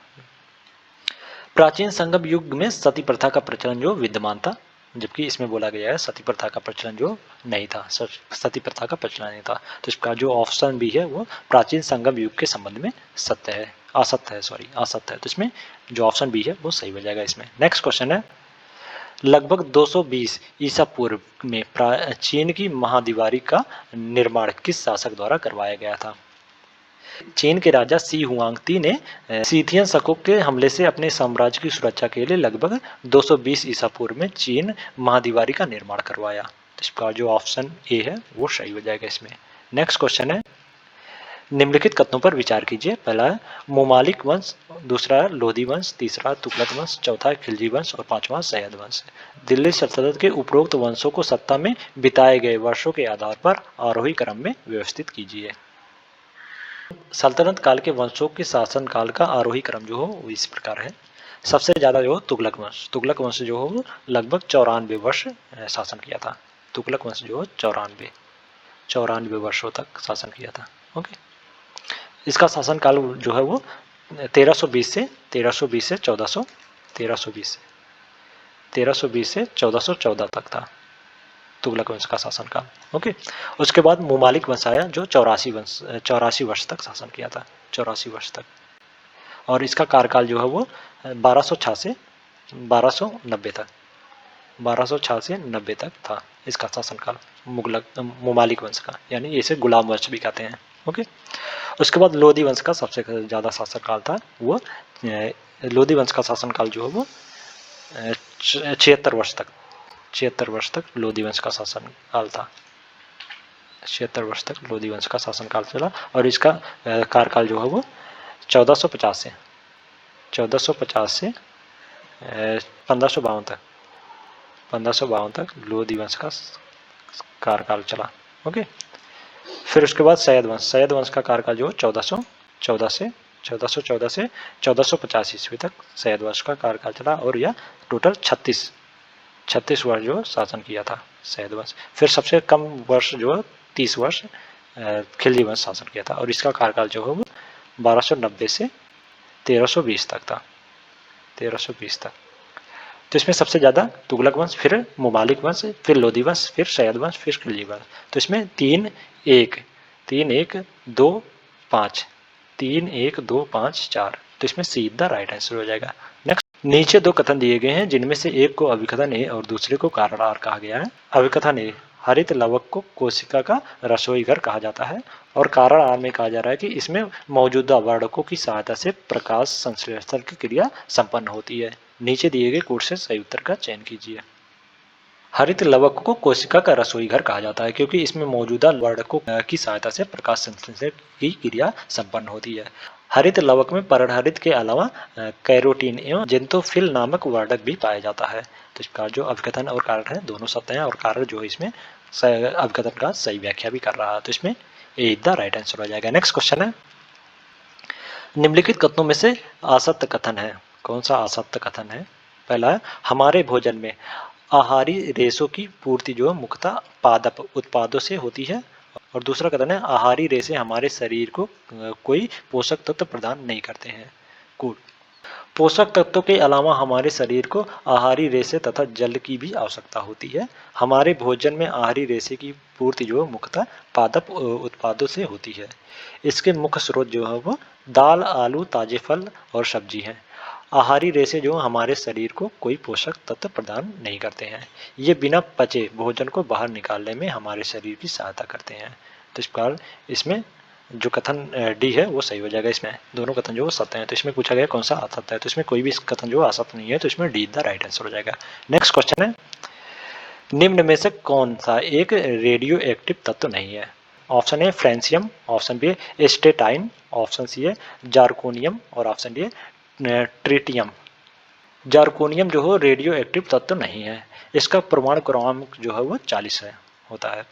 प्राचीन संगम युग में सती प्रथा का प्रचलन जो विद्यमान था, जबकि इसमें बोला गया है सती प्रथा का प्रचलन जो नहीं था, सती प्रथा का प्रचलन नहीं था। तो इसका जो ऑप्शन भी है वो प्राचीन संगम युग के संबंध में सत्य है, असत्य है, सॉरी असत्य है। तो इसमें जो ऑप्शन बी है वो सही हो जाएगा इसमें। नेक्स्ट क्वेश्चन है, लगभग 220 ईसा पूर्व में चीन की महादीवारी का निर्माण किस शासक द्वारा करवाया गया था? चीन के राजा शी हुआंगती ने सीथियन शकों के हमले से अपने साम्राज्य की सुरक्षा के लिए लगभग 220 ईसा पूर्व में चीन महादीवारी का निर्माण करवाया। तो इसका जो ऑप्शन ए है वो सही हो जाएगा इसमें। नेक्स्ट क्वेश्चन है, निम्नलिखित कथनों पर विचार कीजिए। पहला है मुमालिक वंश, दूसरा है लोधी वंश, तीसरा तुगलक वंश, चौथा है खिलजी वंश और पांचवा सैयद वंश। दिल्ली सल्तनत के उपरोक्त वंशों को सत्ता में बिताए गए वर्षों के आधार पर आरोही क्रम में व्यवस्थित कीजिए। सल्तनत काल के वंशों के शासन काल का आरोही क्रम जो हो वो इस प्रकार है। सबसे ज्यादा जो तुगलक वंश जो हो लगभग 94 वर्ष शासन किया था। तुगलक वंश जो 94 वर्षों तक शासन किया था। ओके, इसका शासन काल जो है वो 1320 से 1414 तक था, तुगलक वंश का शासन काल। ओके, उसके बाद मुमालिक वंश आया जो 84 वर्ष तक शासन किया था, 84 वर्ष तक। और इसका कार्यकाल जो है वो 1206 से 1290 तक था इसका शासन काल मुमालिक वंश का, यानी इसे गुलाम वंश भी कहते हैं। ओके, उसके बाद लोधी वंश का सबसे ज़्यादा शासनकाल था, वो लोधी वंश का शासनकाल जो है वो 76 वर्ष तक लोधी वंश का शासनकाल था। 76 वर्ष तक लोधी वंश का शासनकाल चला। और इसका कार्यकाल जो है वो 1450 से 1552 तक लोधी वंश का कार्यकाल चला। ओके, फिर उसके बाद सैयद वंश का कार्यकाल जो 1414 से 1450 ईस्वी तक सैयद वंश का कार्यकाल चला, और यह टोटल 36 वर्ष जो शासन किया था सैयद वंश। फिर सबसे कम वर्ष जो 30 वर्ष खिलजी वंश शासन किया था, और इसका कार्यकाल जो है वो 1290 से 1320 तक था, 1320 तक। तो इसमें सबसे ज़्यादा तुगलक वंश, फिर मुमालिक वंश, फिर लोधी वंश, फिर सैयद वंश, फिर खिलजी वंश। तो इसमें 3 1 2 5 3 1 2 5 4, तो इसमें सीधा राइट आंसर हो जाएगा। नेक्स्ट, नीचे दो कथन दिए गए हैं जिनमें से एक को अभिकथन ए और दूसरे को कारण आर कहा गया है। अभिकथन ए, हरित लवक को कोशिका का रसोई घर कहा जाता है, और कारण आर में कहा जा रहा है कि इसमें मौजूदा वर्णकों की सहायता से प्रकाश संश्लेषण की क्रिया संपन्न होती है। नीचे दिए गए कोड से सही उत्तर का चयन कीजिए। हरित लवक को कोशिका का रसोई घर कहा जाता है क्योंकि इसमें मौजूदा वर्णकों की सहायता से प्रकाश संश्लेषण की क्रिया संपन्न होती है। हरित लवक में पर्णहरित के अलावा कैरोटीन एवं जेंथोफिल नामक वर्णक भी पाया जाता है। तो इसका जो अभिकथन और कारण है दोनों सत्य हैं, और कारण जो है इसमें अभिकथन का सही व्याख्या भी कर रहा है। तो इसमें ए द राइट आंसर हो जाएगा। नेक्स्ट क्वेश्चन है, निम्नलिखित कथनों में से असत्य कथन है। कौन सा असत्य कथन है? पहला है, हमारे भोजन में आहारी रेशों की पूर्ति जो है मुख्यतः पादप उत्पादों से होती है। और दूसरा कथन है, आहारी रेशे हमारे शरीर को कोई पोषक तत्व प्रदान नहीं करते हैं। गुड। पोषक तत्वों के अलावा हमारे शरीर को आहारी रेशे तथा जल की भी आवश्यकता होती है। हमारे भोजन में आहारी रेशे की पूर्ति जो मुख्यतः पादप उत्पादों से होती है। इसके मुख्य स्रोत जो है वो दाल, आलू, ताजे फल और सब्जी हैं। आहारी रेशे जो हमारे शरीर को कोई पोषक तत्व प्रदान नहीं करते हैं। ये बिना पचे भोजन को बाहर निकालने में हमारे शरीर की सहायता करते हैं। तो इस प्रकार इसमें जो कथन डी है वो सही हो जाएगा। इसमें दोनों कथन जो सत्य हैं। तो इसमें पूछा गया कौन सा असत्य है, तो इसमें कोई भी कथन जो असत्य नहीं है, तो इसमें डी द राइट आंसर हो जाएगा। नेक्स्ट क्वेश्चन है, निम्न में से कौन सा एक रेडियो एक्टिव तत्व नहीं है? Option A francium, option B astatine, option C है जार्कोनियम और ऑप्शन डी है ट्रिटियम। जार्कोनियम जो हो रेडियो एक्टिव तत्व नहीं है। इसका परमाणु क्रमांक जो है वो 40 होता है।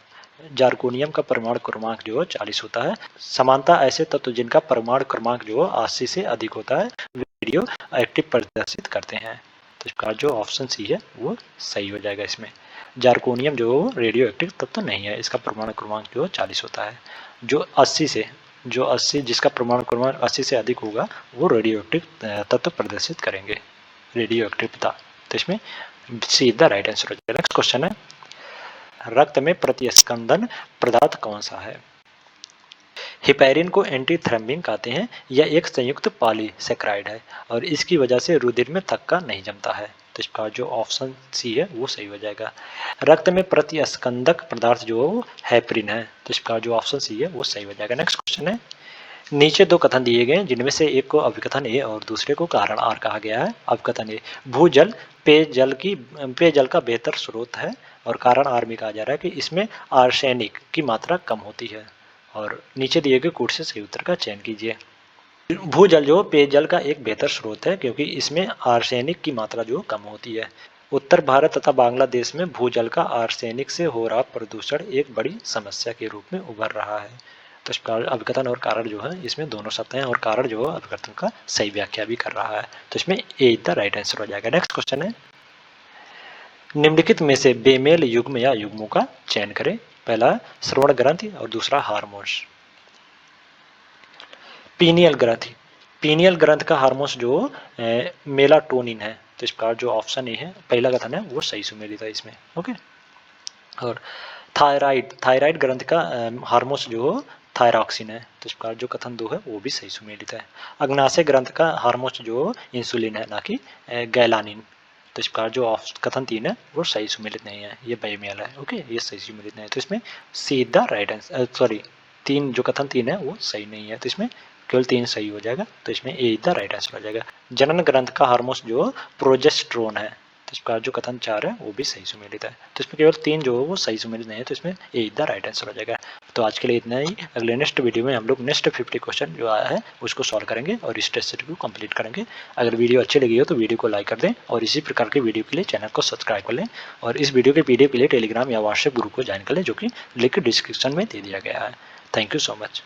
जार्कोनियम का परमाणु क्रमांक जो है 40 होता है। समानता ऐसे तत्व जिनका परमाणु क्रमांक जो है 80 से अधिक होता है वे रेडियो एक्टिव प्रदर्शित करते हैं। तो इसका जो ऑप्शन सी है वो सही हो जाएगा। इसमें जार्कोनियम जो रेडियो एक्टिव तत्व नहीं है, इसका परमाणु क्रमांक जो 40 होता है। जो 80 जिसका परमाणु क्रमांक 80 से अधिक होगा वो रेडियो एक्टिव तत्व प्रदर्शित करेंगे। रेडियो एक्टिवता। तो इसमें सी इज द राइट आंसर हो जाएगा। नेक्स्ट क्वेश्चन है, रक्त में प्रतिस्पंदन पदार्थ कौन सा है? हिपैरिन को एंटीथ्रम्बिन कहते हैं। यह एक संयुक्त पॉलीसेकेराइड है और इसकी वजह से रुधिर में थक्का नहीं जमता है। तो इसका जो ऑप्शन सी है वो सही हो जाएगा। रक्त में प्रतिस्पंदक पदार्थ जो हेपरिन है। तो इसका जो ऑप्शन सी है वो सही हो जाएगा। नेक्स्ट क्वेश्चन है, नीचे दो कथन दिए गए हैं जिनमें से एक को अभिकथन ए और दूसरे को कारण आर कहा गया है। अभिकथन ए, भूजल पेयजल का बेहतर स्रोत है और कारण आर में कहा जा रहा है कि इसमें आर्सेनिक की मात्रा कम होती है। और नीचे दिए गए कोट से सही उत्तर का चयन कीजिए। भूजल जो पेयजल का एक बेहतर स्रोत है क्योंकि इसमें आर्सेनिक की मात्रा जो कम होती है। उत्तर भारत तथा बांग्लादेश में भूजल का आर्सेनिक से हो रहा प्रदूषण एक बड़ी समस्या के रूप में उभर रहा है। तो इसका अभिकथन और कारण जो है इसमें दोनों सत्य हैं और कारण जो है अभिकथन का सही व्याख्या भी कर रहा है। तो इसमें ए इज द राइट आंसर हो जाएगा। नेक्स्ट क्वेश्चन है, निम्नलिखित में से बेमेल युग्म या युग्मों का चयन करें। पहला श्रवण ग्रंथि और दूसरा हार्मोन्स। पीनियल ग्रंथि, पीनियल ग्रंथ का हार्मोन्स जो मेलाटोनिन है। तो इसका जो ऑप्शन ए है पहला कथन है वो सही सुमेलित है इसमें। ओके, और थायराइड, थायराइड ग्रंथ का हार्मोन्स जो थायरॉक्सिन है। तो इसका जो कथन दो है वो भी सही सुमेलित है। अग्नाशय ग्रंथ का हार्मोन्स जो इंसुलिन है ना कि गैलानिन। तो इसका जो कथन तीन है वो सही सुमेलित नहीं है, ये बेमेल है। ओके, ये सही सुमेलित नहीं है। तो इसमें सीधा राइट आंसर, सॉरी तीन जो कथन तीन है वो सही नहीं है। तो इसमें केवल तीन सही हो जाएगा। तो इसमें ए द राइट आंसर हो जाएगा। जनन ग्रंथ का हार्मोन्स जो प्रोजेस्टेरोन है। तो इसका जो कथन चार है वो भी सही सुमेलित है। तो इसमें केवल तीन जो है वो सही सुमेलित नहीं है। तो इसमें ए द राइट आंसर हो जाएगा। तो आज के लिए इतना ही। अगले नेक्स्ट वीडियो में हम लोग नेक्स्ट 50 क्वेश्चन जो आया है उसको सॉल्व करेंगे और इस टेस्ट सेट को कंप्लीट करेंगे। अगर वीडियो अच्छी लगी हो तो वीडियो को लाइक कर दें और इसी प्रकार के वीडियो के लिए चैनल को सब्सक्राइब कर लें और इस वीडियो के पीडीएफ के लिए टेलीग्राम या व्हाट्सएप ग्रुप को ज्वाइन कर लें जो कि लिंक डिस्क्रिप्शन में दे दिया गया है। Thank you so much.